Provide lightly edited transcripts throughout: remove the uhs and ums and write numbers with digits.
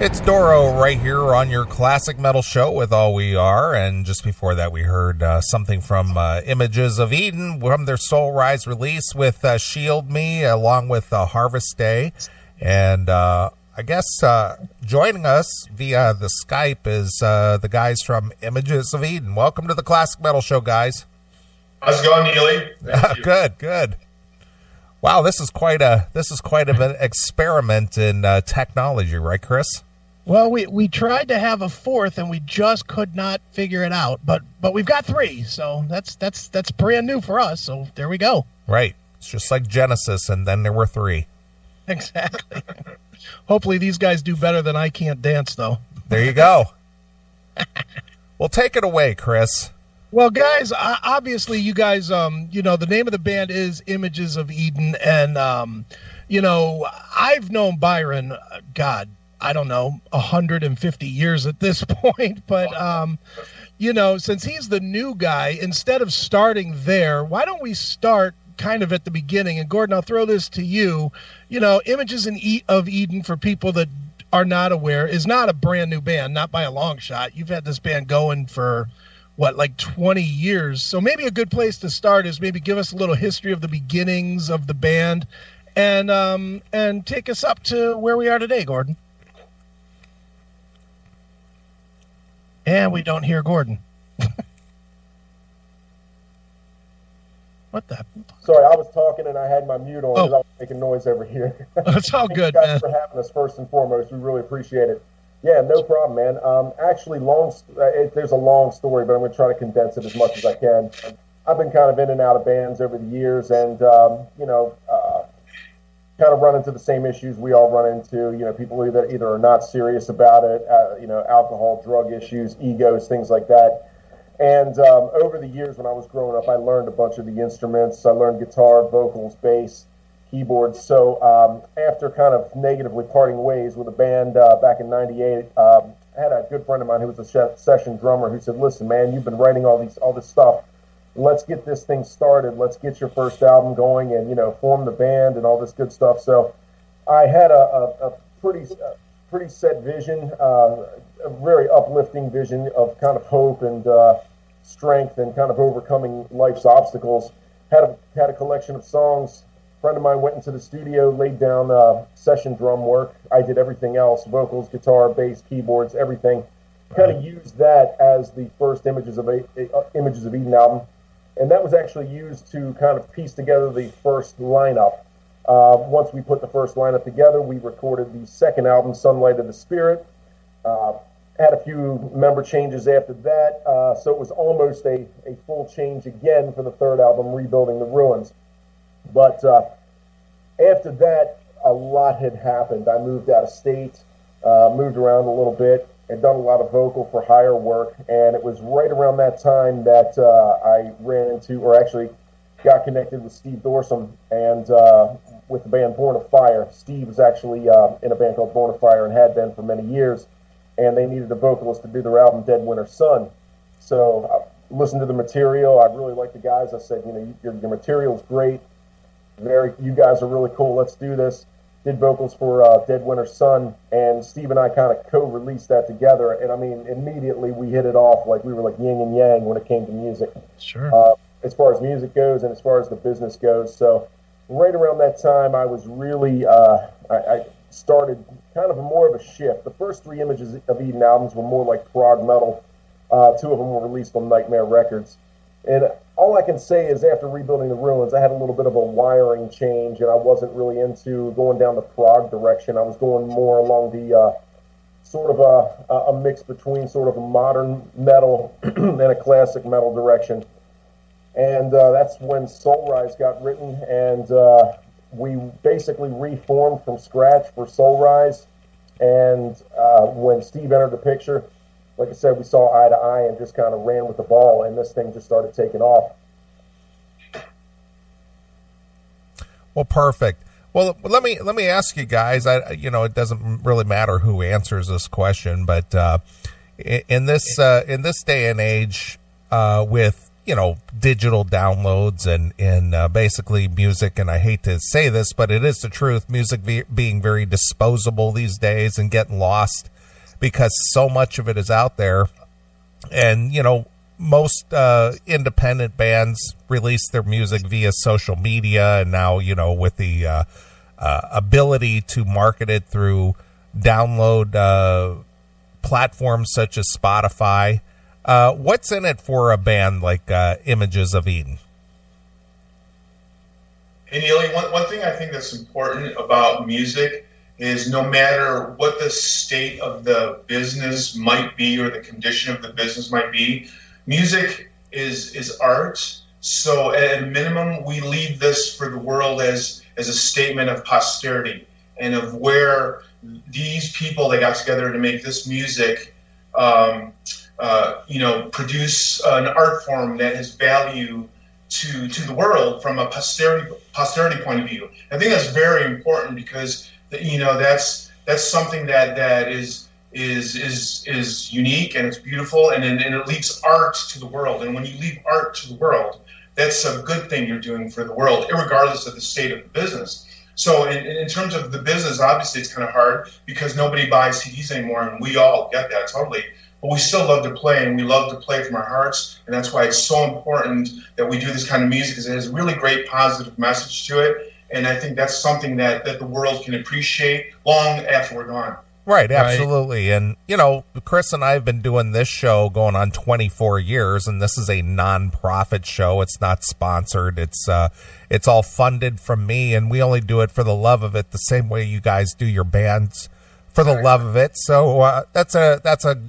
It's Doro right here on your classic metal show with All We Are, and just before that we heard something from Images of Eden from their Soulrise release with Shield Me along with Harvest Day. And I guess joining us via the Skype is the guys from Images of Eden. Welcome to the Classic Metal Show, guys. How's it going, Neely? Good. Wow, this is quite an experiment in technology, right, Chris? Well, we tried to have a fourth, and we just could not figure it out. But we've got three, so that's brand new for us. So there we go. Right, it's just like Genesis, and then there were three. Exactly. Hopefully, these guys do better than I can't dance, though. There you go. Well, take it away, Chris. Well, guys, obviously, you guys, the name of the band is Images of Eden, and I've known Byron, God, I don't know, 150 years at this point. But, since he's the new guy, instead of starting there, why don't we start kind of at the beginning? And, Gordon, I'll throw this to you. Images of Eden, for people that are not aware, is not a brand new band, not by a long shot. You've had this band going for, like 20 years. So maybe a good place to start is maybe give us a little history of the beginnings of the band and take us up to where we are today, Gordon. And we don't hear Gordon. What the? Sorry, I was talking and I had my mute on because I was making noise over here. It's all good, man. Thanks for having us first and foremost. We really appreciate it. Yeah, no problem, man. Actually, there's a long story, but I'm going to try to condense it as much as I can. I've been kind of in and out of bands over the years, and kind of run into the same issues we all run into. People either are not serious about it, alcohol, drug issues, egos, things like that. And over the years when I was growing up, I learned a bunch of the instruments. I learned guitar, vocals, bass, keyboards. So after kind of negatively parting ways with a band back in '98, I had a good friend of mine who was a session drummer who said, "Listen, man, you've been writing all this stuff. Let's get this thing started. Let's get your first album going and form the band and all this good stuff." So I had a pretty set vision, a very uplifting vision of kind of hope and strength and kind of overcoming life's obstacles. Had a collection of songs. A friend of mine went into the studio, laid down session drum work. I did everything else: vocals, guitar, bass, keyboards, everything. Kind of used that as the first Images of Eden album. And that was actually used to kind of piece together the first lineup. Once we put the first lineup together, we recorded the second album, Sunlight of the Spirit. Had a few member changes after that, so it was almost a full change again for the third album, Rebuilding the Ruins. But after that, a lot had happened. I moved out of state, moved around a little bit, and done a lot of vocal for hire work, and it was right around that time that I ran into, or actually got connected with Steve Dorsum and with the band Born of Fire. Steve was actually in a band called Born of Fire and had been for many years, and they needed a vocalist to do their album Dead Winter Sun. So I listened to the material. I really liked the guys. I said, your material's great. You guys are really cool. Let's do this. Did vocals for Dead Winter Sun, and Steve and I kind of co-released that together. And I mean, immediately we hit it off like we were like yin and yang when it came to music. Sure. As far as music goes and as far as the business goes. So right around that time, I was really, I started kind of more of a shift. The first three Images of Eden albums were more like prog metal. Two of them were released on Nightmare Records. And all I can say is after Rebuilding the Ruins, I had a little bit of a wiring change, and I wasn't really into going down the prog direction. I was going more along the sort of a mix between sort of a modern metal and a classic metal direction. And that's when Soulrise got written, and we basically reformed from scratch for Soulrise. And when Steve entered the picture, like I said, we saw eye to eye and just kind of ran with the ball, and this thing just started taking off. Well, perfect. Well, let me ask you guys. It doesn't really matter who answers this question, but in this day and age, with digital downloads and basically music. And I hate to say this, but it is the truth. Music being very disposable these days and getting lost because so much of it is out there. And, most independent bands release their music via social media. And now, with the ability to market it through download platforms such as Spotify. What's in it for a band like Images of Eden? Hey, Neely, one thing I think that's important about music is no matter what the state of the business might be or the condition of the business might be, music is art. So at a minimum, we leave this for the world as a statement of posterity and of where these people that got together to make this music produce an art form that has value to the world from a posterity point of view. I think that's very important because that's something that is unique and it's beautiful and it leaves art to the world. And when you leave art to the world, that's a good thing you're doing for the world, regardless of the state of the business. So in terms of the business, obviously it's kind of hard because nobody buys CDs anymore, and we all get that totally. But we still love to play, and we love to play from our hearts, and that's why it's so important that we do this kind of music, because it has a really great positive message to it, and I think that's something that the world can appreciate long after we're gone. Right, absolutely. Right. And, Chris and I have been doing this show going on 24 years, and this is a non-profit show. It's not sponsored. It's all funded from me, and we only do it for the love of it, the same way you guys do your bands for the love of it. So that's a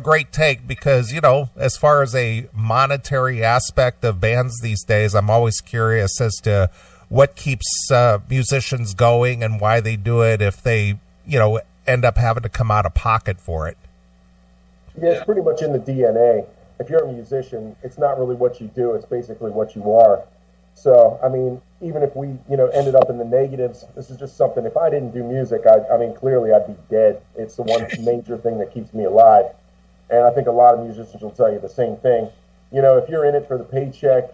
great take because, as far as a monetary aspect of bands these days, I'm always curious as to what keeps musicians going and why they do it if they, end up having to come out of pocket for it. Yeah, it's pretty much in the DNA. If you're a musician, it's not really what you do, it's basically what you are. So, I mean, even if we, ended up in the negatives, this is just something, if I didn't do music, clearly I'd be dead. It's the one major thing that keeps me alive. And I think a lot of musicians will tell you the same thing. If you're in it for the paycheck,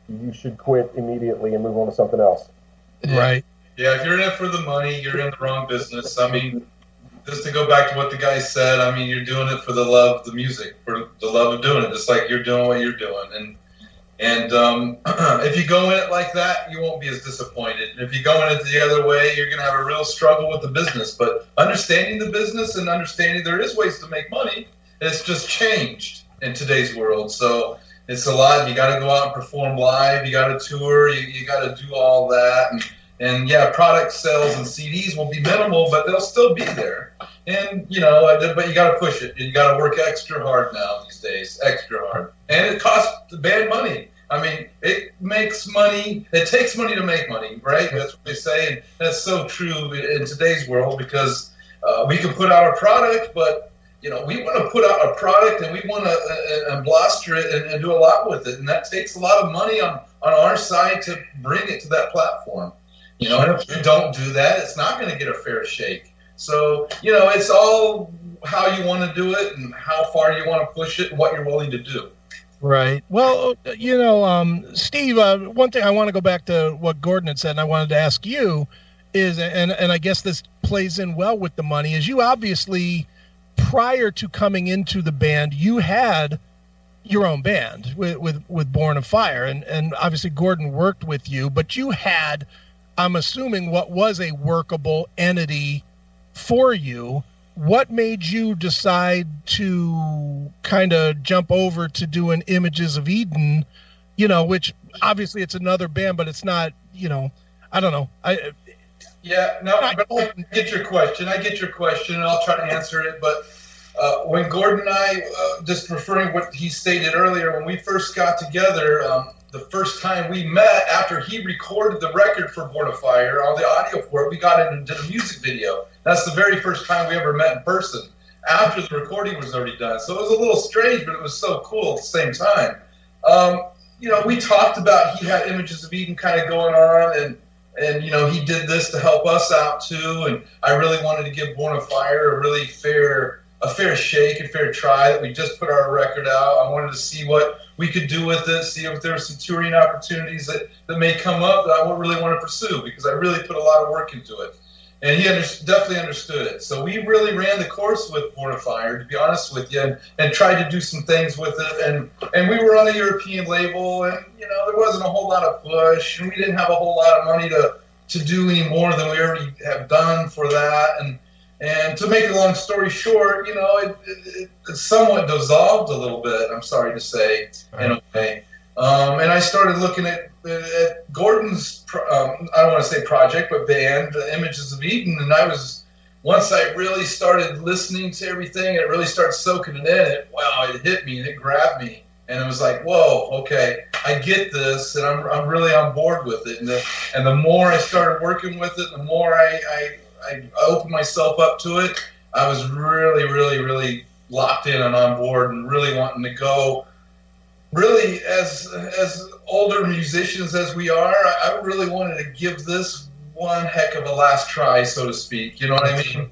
you should quit immediately and move on to something else. Right. Yeah, if you're in it for the money, you're in the wrong business. I mean, just to go back to what the guy said, I mean, you're doing it for the love of the music, for the love of doing it, just like you're doing what you're doing. And if you go in it like that, you won't be as disappointed. And if you go in it the other way, you're going to have a real struggle with the business. But understanding the business and understanding there is ways to make money, it's just changed in today's world. So it's a lot. You got to go out and perform live. You got to tour. You got to do all that. And yeah, product sales and CDs will be minimal, but they'll still be there. And, but you got to push it. You got to work extra hard now these days, extra hard. And it costs the band money. I mean, it makes money. It takes money to make money, right? That's what they say. And that's so true in today's world because we can put out a product, but, we want to put out a product and we want to blaster it and do a lot with it. And that takes a lot of money on our side to bring it to that platform. And if you don't do that, it's not going to get a fair shake. So, it's all how you want to do it and how far you want to push it and what you're willing to do. Right. Well, Steve, one thing I want to go back to what Gordon had said, and I wanted to ask you is, and I guess this plays in well with the money, is you obviously, prior to coming into the band, you had your own band with Born of Fire. And obviously Gordon worked with you, but you had, I'm assuming, what was a workable entity for you. What made you decide to kind of jump over to doing Images of Eden, which obviously it's another band, but it's not, I don't know. I get your question. And I'll try to answer it. But when Gordon and I, just referring what he stated earlier, when we first got together, the first time we met after he recorded the record for Born of Fire, all the audio for it, we got in and did a music video. That's the very first time we ever met in person after the recording was already done. So it was a little strange, but it was so cool at the same time. We talked about he had Images of Eden kind of going on and he did this to help us out too. And I really wanted to give Born of Fire a really fair a fair shake, a fair try. That we just put our record out. I wanted to see what we could do with it, see if there were some touring opportunities that may come up that I would really want to pursue, because I really put a lot of work into it. And he definitely understood it. So we really ran the course with Born of Fire, to be honest with you, and tried to do some things with it. And we were on a European label, and there wasn't a whole lot of push, and we didn't have a whole lot of money to do any more than we already have done for that. And to make a long story short, it somewhat dissolved a little bit, I'm sorry to say, in a way. And I started looking at Gordon's, I don't want to say project, but band, Images of Eden. And once I really started listening to everything, it really started soaking it in. It hit me and it grabbed me. And it was like, whoa, okay, I get this, and I'm really on board with it. And the more I started working with it, the more I opened myself up to it. I was really, really, really locked in and on board, and really wanting to go. Really, as older musicians as we are, I really wanted to give this one heck of a last try, so to speak. You know what I mean?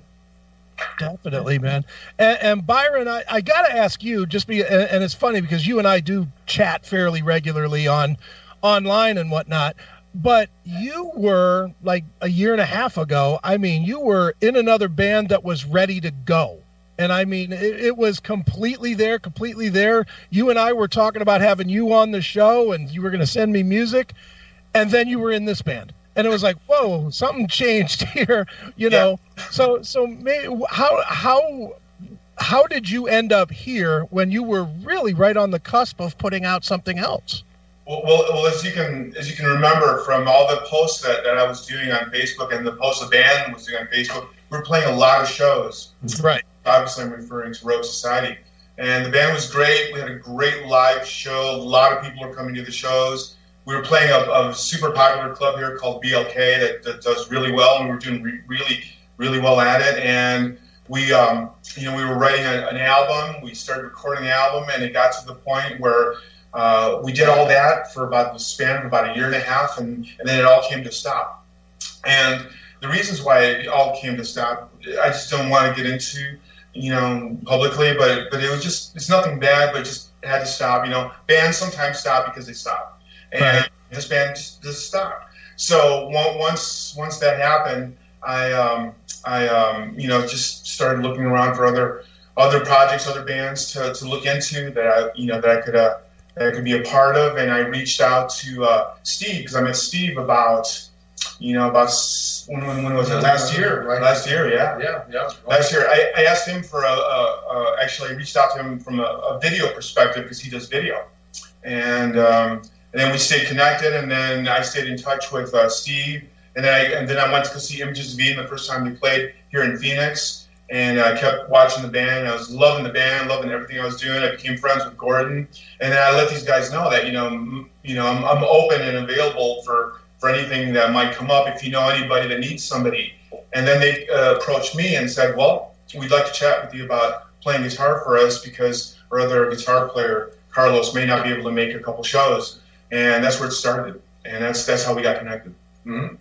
Definitely, man. And Byron, I got to ask you, and it's funny because you and I do chat fairly regularly online and whatnot, but you were like a year and a half ago, you were in another band that was ready to go. And it was completely there. You and I were talking about having you on the show, and you were going to send me music, and then you were in this band. And it was like, whoa, something changed here, know. So maybe, how did you end up here when you were really right on the cusp of putting out something else? Well, as you can remember from all the posts that I was doing on Facebook and the posts the band was doing on Facebook, we were playing a lot of shows. Right. Obviously, I'm referring to Rogue Society. And the band was great. We had a great live show. A lot of people were coming to the shows. We were playing a super popular club here called BLK that does really well, and we were doing really, really well at it. And we were writing an album. We started recording the album, and it got to the point where we did all that for about the span of about a year and a half, and then it all came to stop. And the reasons why it all came to stop, I just don't want to get into, publicly, but it was it's nothing bad, but it just had to stop. Bands sometimes stop because they stop. And this band just stopped. So once that happened, I just started looking around for other projects, other bands to look into that I could be a part of. And I reached out to Steve, because I met Steve about when was it? Last year, right? Last year, yeah. Last year, I asked him for actually I reached out to him from a video perspective, because he does video, and then we stayed connected, and then I stayed in touch with Steve, and then I went to go see Images of Eden the first time they played here in Phoenix, and I kept watching the band, and I was loving the band, loving everything I was doing. I became friends with Gordon, and then I let these guys know that I'm open and available for anything that might come up if you know anybody that needs somebody. And then they approached me and said, well, we'd like to chat with you about playing guitar for us, because our other guitar player, Carlos, may not be able to make a couple shows. And that's where it started. And that's how we got connected. Mm-hmm.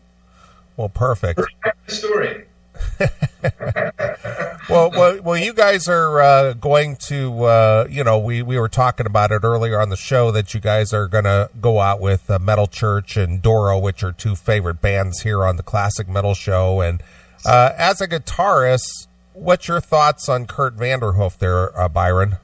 Well, perfect. Story. Well, you guys are going to, we were talking about it earlier on the show that you guys are going to go out with Metal Church and Doro, which are two favorite bands here on the Classic Metal Show. And as a guitarist, what's your thoughts on Kurt Vanderhoof there, Byron?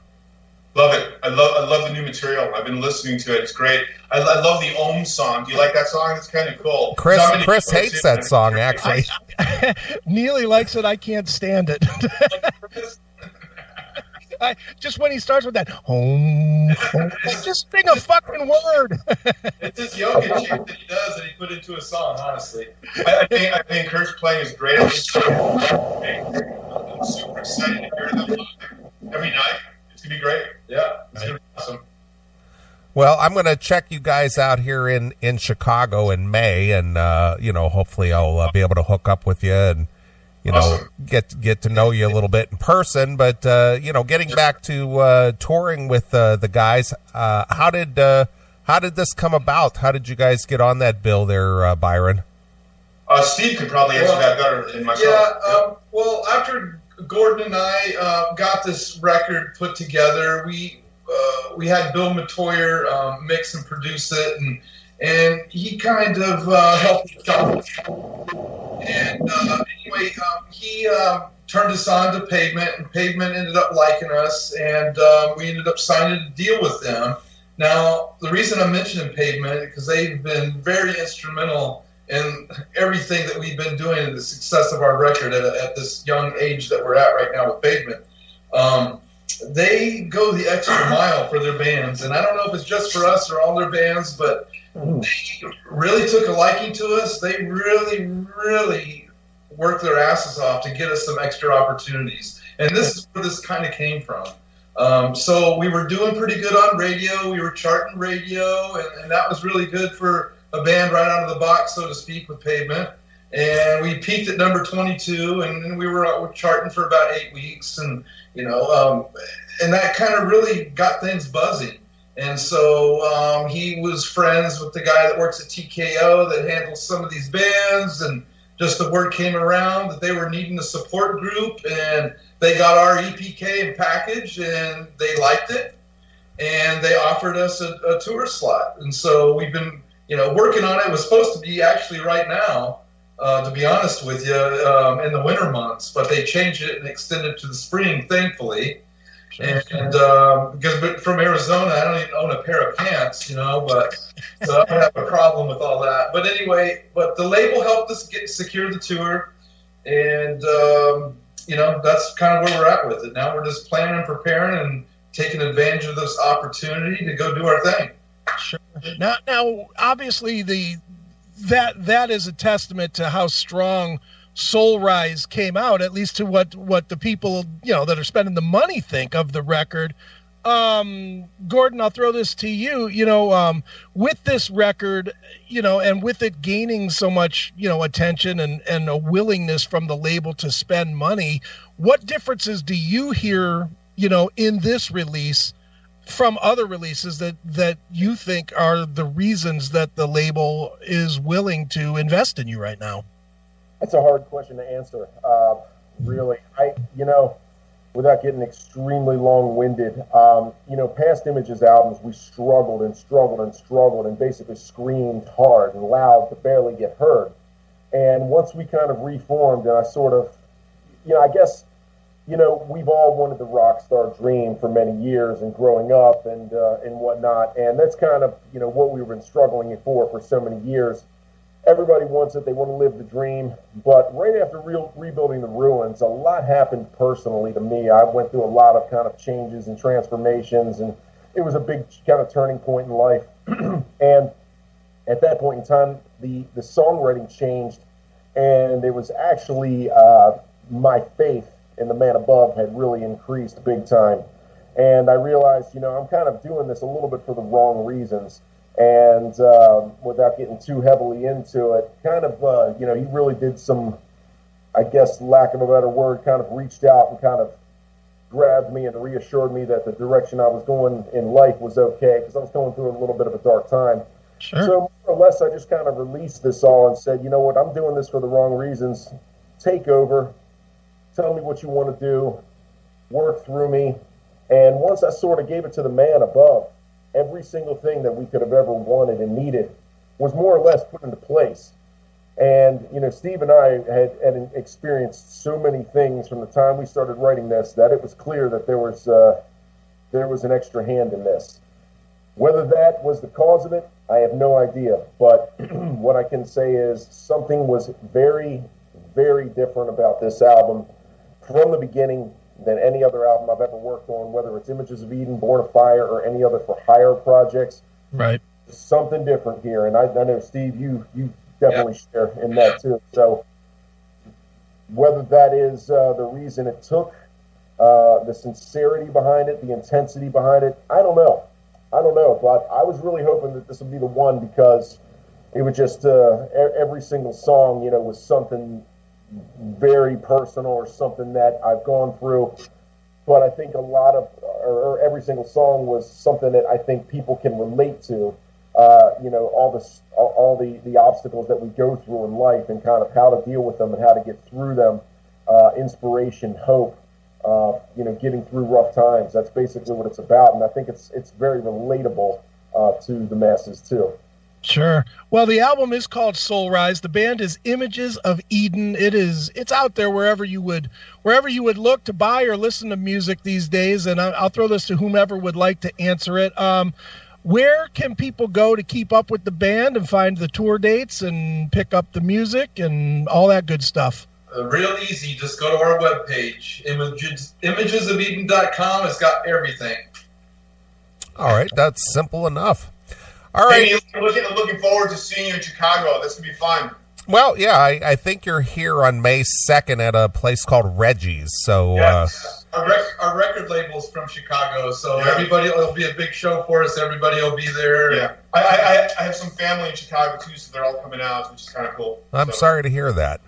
Love it. I love the new material. I've been listening to it. It's great. I love the Ohm song. Do you like that song? It's kind of cool. Chris hates that song, actually. Neely likes it. I can't stand it. Just when he starts with that, just sing a fucking word. It's this yoga chant that he does that he put into a song, honestly. I think Kurt's playing is great. I'm super excited to hear them live every night. It's going to be great. Yeah, it's going to be awesome. Well, I'm going to check you guys out here in Chicago in May, and hopefully I'll be able to hook up with you and awesome. get to know you a little bit in person. But getting back to touring with the guys, how did this come about? How did you guys get on that bill there, Byron? Steve could probably answer that better than myself. Well, after Gordon and I got this record put together. We had Bill Matoyer mix and produce it, and he kind of helped us out. And anyway, he turned us on to Pavement, and Pavement ended up liking us, and we ended up signing a deal with them. Now, the reason I'm mentioning Pavement is because they've been very instrumental in everything that we've been doing and the success of our record at this young age that we're at right now with Pavement. They go the extra mile for their bands, and I don't know if it's just for us or all their bands, but they really took a liking to us. They really, really worked their asses off to get us some extra opportunities, and this is where this kind of came from. So we were doing pretty good on radio. We were charting radio, and that was really good for a band right out of the box, so to speak, with Pavement. And we peaked at number 22, and we were charting for about 8 weeks, and and that kind of really got things buzzing. And so he was friends with the guy that works at TKO that handles some of these bands, and just the word came around that they were needing a support group, and they got our EPK and package, and they liked it, and they offered us a tour slot. And so we've been working on it. It was supposed to be actually right now, to be honest with you, in the winter months, but they changed it and extended it to the spring, thankfully. Sure. And because from Arizona, I don't even own a pair of pants, but so I don't have a problem with all that. But anyway, the label helped us secure the tour, and that's kind of where we're at with it. Now we're just planning and preparing and taking advantage of this opportunity to go do our thing. Sure. Now, obviously, that is a testament to how strong Soulrise came out, at least to what the people that are spending the money think of the record. Gordon, I'll throw this to you. With this record, and with it gaining so much attention and a willingness from the label to spend money, what differences do you hear in this release from other releases that you think are the reasons that the label is willing to invest in you right now? That's a hard question to answer. Really, without getting extremely long-winded, Past Images albums, we struggled and basically screamed hard and loud to barely get heard. And once we kind of reformed, and I sort of, I guess, we've all wanted the rock star dream for many years and growing up and whatnot. And that's kind of, what we've been struggling for so many years. Everybody wants it. They want to live the dream. But right after rebuilding the ruins, a lot happened personally to me. I went through a lot of kind of changes and transformations, and it was a big kind of turning point in life. And at that point in time, the songwriting changed, and it was actually my faith in the man above had really increased big time. And I realized, I'm kind of doing this a little bit for the wrong reasons. And without getting too heavily into it, kind of, he really did some, I guess, lack of a better word, kind of reached out and kind of grabbed me and reassured me that the direction I was going in life was okay, because I was going through a little bit of a dark time. Sure. So more or less, I just kind of released this all and said, you know what, I'm doing this for the wrong reasons. Take over. Tell me what you want to do. Work through me. And once I sort of gave it to the man above, every single thing that we could have ever wanted and needed was more or less put into place. And, Steve and I had experienced so many things from the time we started writing this that it was clear that there was an extra hand in this. Whether that was the cause of it, I have no idea. But what I can say is something was very, very different about this album from the beginning than any other album I've ever worked on, whether it's Images of Eden, Born of Fire, or any other for hire projects. Right. Something different here. And I know, Steve, you definitely share in that too. So whether that is the reason it took, the sincerity behind it, the intensity behind it, I don't know. But I was really hoping that this would be the one, because it would just, every single song, was something very personal or something that I've gone through. But I think a lot of, or every single song was something that I think people can relate to. All the obstacles that we go through in life and kind of how to deal with them and how to get through them. inspiration, hope, getting through rough times. That's basically what it's about, and I think it's very relatable to the masses too. Sure. Well, the album is called Soulrise. The band is Images of Eden. It's out there wherever you would look to buy or listen to music these days. And I'll throw this to whomever would like to answer it. Where can people go to keep up with the band and find the tour dates and pick up the music and all that good stuff? Real easy. Just go to our webpage, imagesofeden.com. It's got everything. All right, that's simple enough. All right. Hey, looking forward to seeing you in Chicago. This will be fun. Well, yeah, I think you're here on May 2nd at a place called Reggie's. So, yes. Our record label's from Chicago, so it'll be a big show for us. Everybody will be there. Yeah, I have some family in Chicago too, so they're all coming out, which is kind of cool. I'm sorry to hear that.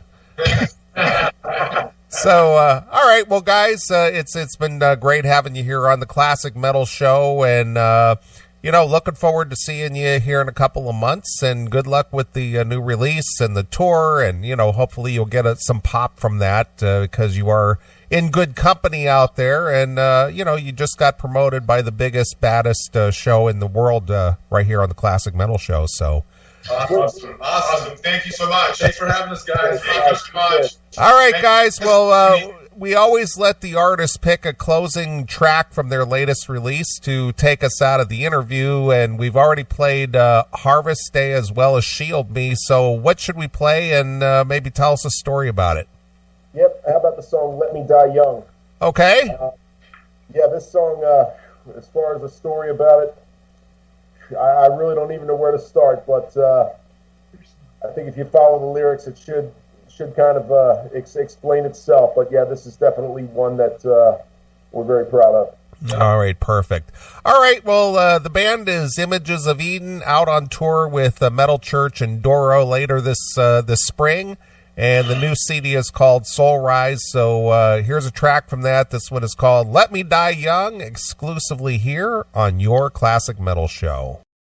So, all right, well, guys, it's been great having you here on the Classic Metal Show, and looking forward to seeing you here in a couple of months, and good luck with the new release and the tour, and, hopefully you'll get some pop from that because you are in good company out there, and, you just got promoted by the biggest, baddest show in the world right here on the Classic Metal Show, so. Awesome. Thank you so much. Thanks for having us, guys. Thank you so much. All right, guys, well, we always let the artist pick a closing track from their latest release to take us out of the interview, and we've already played Harvest Day as well as Shield Me, so what should we play, and maybe tell us a story about it? Yep, how about the song Let Me Die Young? Okay. This song, as far as the story about it, I really don't even know where to start, but I think if you follow the lyrics, it should kind of explain itself. But yeah, this is definitely one that we're very proud of. All right, perfect. All right, well, the band is Images of Eden, out on tour with Metal Church and Doro later this spring, and the new CD is called Soulrise. So here's a track from that. This one is called Let Me Die Young, exclusively here on your Classic Metal Show.